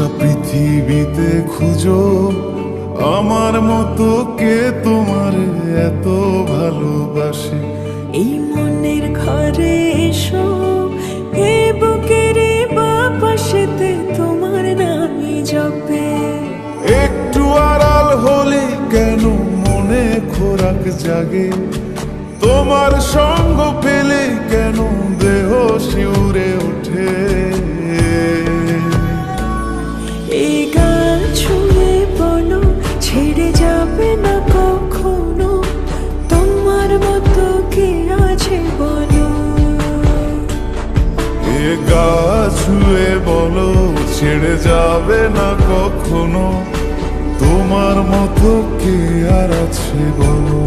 গোটা পৃথিবীতে খুঁজো আমার মতো কে তোমার এত ভালোবাসে। এই মনের ঘরে এসো, এ বুকের বাপাশেতে তোমার নামই জপে। একটু আড়াল হলে কেন মনে খোরাক জাগে, তোমার সঙ্গ পেলে কেন দেহ শিউরে ওঠে। এই গান ছুঁয়ে বলো ছেড়ে যাবে না কখনো, তোমার মতো কে আছে বলো। এ গা ছুঁয়ে বলো ছেড়ে যাবে না কখনো, তোমার মতো কে আর আছে বলো।